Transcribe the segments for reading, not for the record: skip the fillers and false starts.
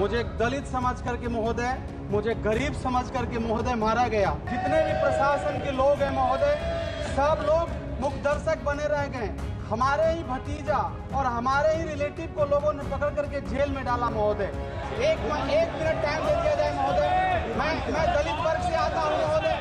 मुझे दलित समझ करके महोदय, मुझे गरीब समझ करके महोदय मारा गया। जितने भी प्रशासन के लोग हैं महोदय, सब लोग मुख्य दर्शक बने रह गए। हमारे ही भतीजा और हमारे ही रिलेटिव को लोगों ने पकड़ करके जेल में डाला महोदय। एक मिनट टाइम दे दिया जाए महोदय। मैं दलित वर्ग से आता हूँ महोदय,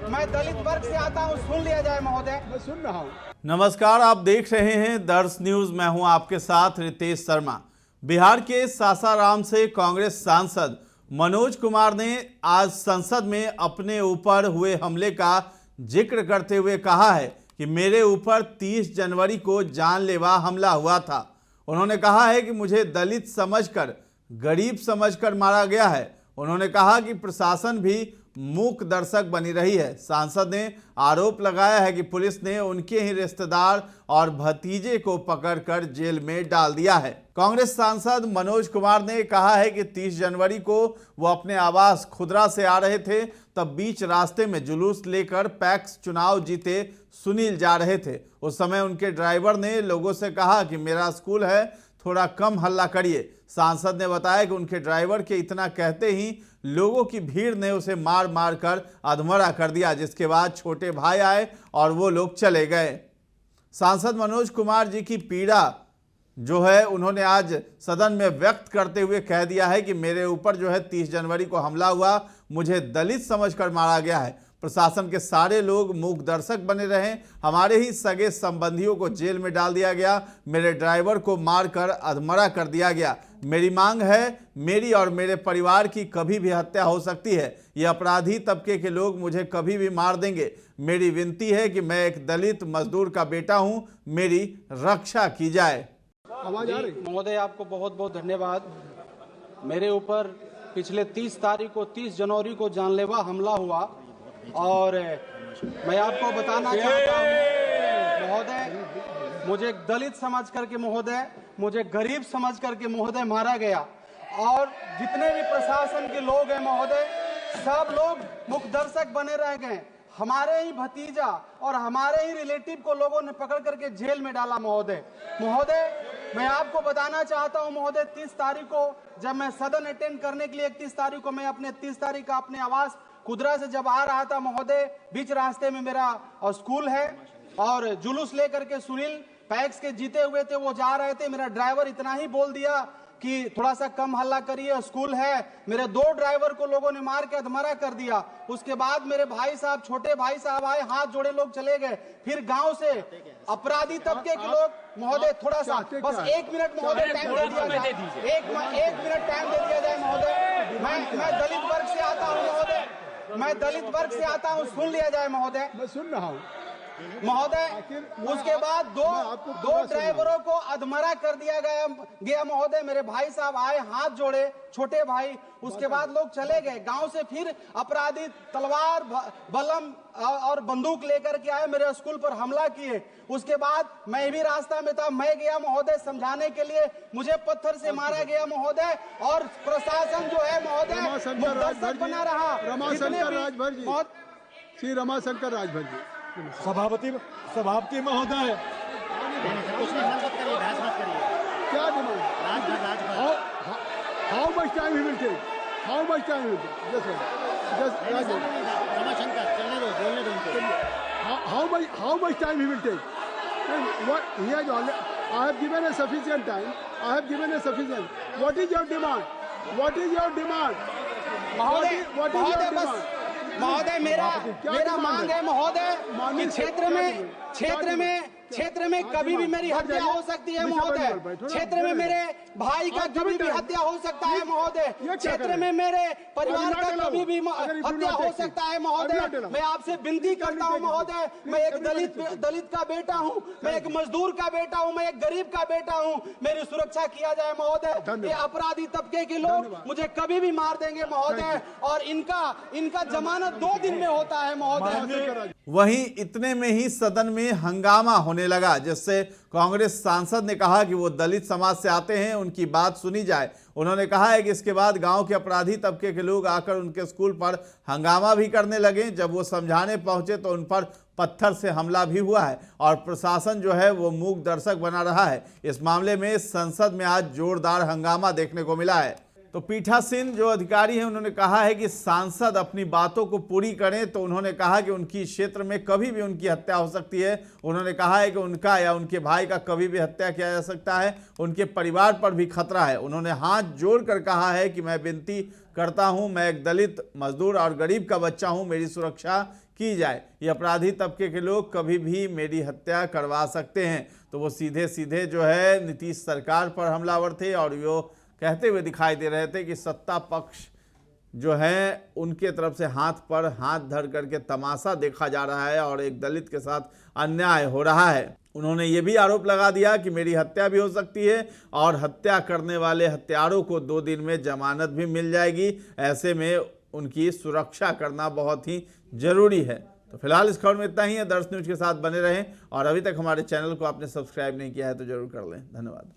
मैं दलित वर्ग से आता हूँ, सुन लिया जाए महोदय। मैं सुन रहा हूँ। नमस्कार, आप देख रहे हैं दर्श न्यूज। मैं हूं आपके साथ रितेश शर्मा। बिहार के सासाराम से कांग्रेस सांसद मनोज कुमार ने आज संसद में अपने ऊपर हुए हमले का जिक्र करते हुए कहा है कि मेरे ऊपर 30 जनवरी को जानलेवा हमला हुआ था। उन्होंने कहा है कि मुझे दलित समझकर, गरीब समझकर मारा गया है। उन्होंने कहा कि प्रशासन भी मूक दर्शक बनी रही है। सांसद ने आरोप लगाया है कि पुलिस ने उनके ही रिश्तेदार और भतीजे को पकड़कर जेल में डाल दिया है। कांग्रेस सांसद मनोज कुमार ने कहा है कि 30 जनवरी को वो अपने आवास खुदरा से आ रहे थे, तब बीच रास्ते में जुलूस लेकर पैक्स चुनाव जीते सुनील जा रहे थे। उस समय उनके ड्राइवर ने लोगों से कहा कि मेरा स्कूल है, थोड़ा कम हल्ला करिए। सांसद ने बताया कि उनके ड्राइवर के इतना कहते ही लोगों की भीड़ ने उसे मार मार कर अधमरा कर दिया, जिसके बाद छोटे भाई आए और वो लोग चले गए। सांसद मनोज कुमार जी की पीड़ा जो है उन्होंने आज सदन में व्यक्त करते हुए कह दिया है कि मेरे ऊपर जो है 30 जनवरी को हमला हुआ, मुझे दलित समझकर मारा गया है। प्रशासन के सारे लोग मूक दर्शक बने रहे। हमारे ही सगे संबंधियों को जेल में डाल दिया गया। मेरे ड्राइवर को मारकर अधमरा कर दिया गया। मेरी मांग है, मेरी और मेरे परिवार की कभी भी हत्या हो सकती है। ये अपराधी तबके के लोग मुझे कभी भी मार देंगे। मेरी विनती है कि मैं एक दलित मजदूर का बेटा हूं, मेरी रक्षा की जाए। महोदय, आपको बहुत बहुत धन्यवाद। मेरे ऊपर पिछले 30 तारीख को, 30 जनवरी को जानलेवा हमला हुआ और मैं आपको बताना चाहता हूँ महोदय, मुझे दलित समझ करके महोदय, मुझे गरीब समझ करके महोदय मारा गया। और जितने भी प्रशासन के लोग हैं महोदय, सब लोग मुख्य दर्शक बने रह गए। हमारे ही भतीजा और हमारे ही रिलेटिव को लोगों ने पकड़ करके जेल में डाला महोदय। मैं आपको बताना चाहता हूं महोदय, 30 तारीख को जब मैं सदन अटेंड करने के लिए 31 तारीख को मैं अपने 30 तारीख का अपने आवास खुदरा से जब आ रहा था महोदय, बीच रास्ते में मेरा स्कूल है और जुलूस लेकर के सुनील पैक्स के जीते हुए थे, वो जा रहे थे। मेरा ड्राइवर इतना ही बोल दिया कि थोड़ा सा कम हल्ला करिए, स्कूल है। मेरे 2 ड्राइवर को लोगों ने मार के अधमरा कर दिया। उसके बाद मेरे भाई साहब, छोटे भाई साहब आए, हाथ जोड़े लोग चले गए। फिर गांव से अपराधी तबके के लोग महोदय, थोड़ा सा बस 1 मिनट महोदय टाइम दे दिया जाए। एक मिनट टाइम दे दिया जाए महोदय। मैं दलित वर्ग से आता हूँ महोदय, मैं दलित वर्ग से आता हूँ, सुन लिया जाए महोदय। मैं सुन रहा हूँ महोदय। उसके बाद दो ड्राइवरों को अधमरा कर दिया गया महोदय। मेरे भाई साहब आए, हाथ जोड़े, छोटे भाई। उसके बाद लोग चले गए। गांव से फिर अपराधी तलवार, बलम और बंदूक लेकर के आए, मेरे स्कूल पर हमला किए। उसके बाद मैं भी रास्ता में था, मैं गया महोदय समझाने के लिए, मुझे पत्थर से मारा गया महोदय। और प्रशासन जो है महोदय मुकद्दर बना रहा। श्री रमाशंकर राजभर जी, सभापति महोदय, क्या demand? How much time he will take? How much time will take? Just Ramashankar चलने दो, बोलने दो उनको। how much time he will take? And what he has already, I have given a sufficient time. I have given a sufficient. What is your demand? What is your demand? महोदय, महोदय मेरा मांग है महोदय कि क्षेत्र में कभी भी मेरी हत्या हो सकती है महोदय। क्षेत्र में मेरे भाई का कभी भी हत्या हो सकता है महोदय। क्षेत्र में मेरे परिवार का कभी भी हत्या हो सकता है महोदय। मैं आपसे विनती करता हूं महोदय, मैं एक दलित का बेटा हूं, मैं एक मजदूर का बेटा हूं, मैं एक गरीब का बेटा हूं। मेरी सुरक्षा किया जाए महोदय। ये अपराधी तबके के लोग मुझे कभी भी मार देंगे महोदय, और इनका जमानत 2 दिन में होता है महोदय। वहीं इतने में ही सदन में हंगामा होने लगा, जिससे कांग्रेस सांसद ने कहा कि वो दलित समाज से आते हैं, उनकी बात सुनी जाए। उन्होंने कहा है कि इसके बाद गांव के अपराधी तबके के लोग आकर उनके स्कूल पर हंगामा भी करने लगे। जब वो समझाने पहुंचे तो उन पर पत्थर से हमला भी हुआ है और प्रशासन जो है वो मूक दर्शक बना रहा है। इस मामले में संसद में आज जोरदार हंगामा देखने को मिला है। तो पीठासीन जो अधिकारी हैं उन्होंने कहा है कि सांसद अपनी बातों को पूरी करें। तो उन्होंने कहा कि उनकी क्षेत्र में कभी भी उनकी हत्या हो सकती है। उन्होंने कहा है कि उनका या उनके भाई का कभी भी हत्या किया जा सकता है, उनके परिवार पर भी खतरा है। उन्होंने हाथ जोड़कर कहा है कि मैं विनती करता हूं, मैं एक दलित, मजदूर और गरीब का बच्चा हूं, मेरी सुरक्षा की जाए। ये अपराधी तबके के लोग कभी भी मेरी हत्या करवा सकते हैं। तो वो सीधे सीधे जो है नीतीश सरकार पर हमलावर थे और वो कहते हुए दिखाई दे रहे थे कि सत्ता पक्ष जो है उनके तरफ से हाथ पर हाथ धर करके तमाशा देखा जा रहा है और एक दलित के साथ अन्याय हो रहा है। उन्होंने ये भी आरोप लगा दिया कि मेरी हत्या भी हो सकती है और हत्या करने वाले हत्यारों को 2 दिन में जमानत भी मिल जाएगी। ऐसे में उनकी सुरक्षा करना बहुत ही जरूरी है। तो फिलहाल इस खबर में इतना ही है। दर्श न्यूज के साथ बने रहें और अभी तक हमारे चैनल को आपने सब्सक्राइब नहीं किया है तो जरूर कर लें। धन्यवाद।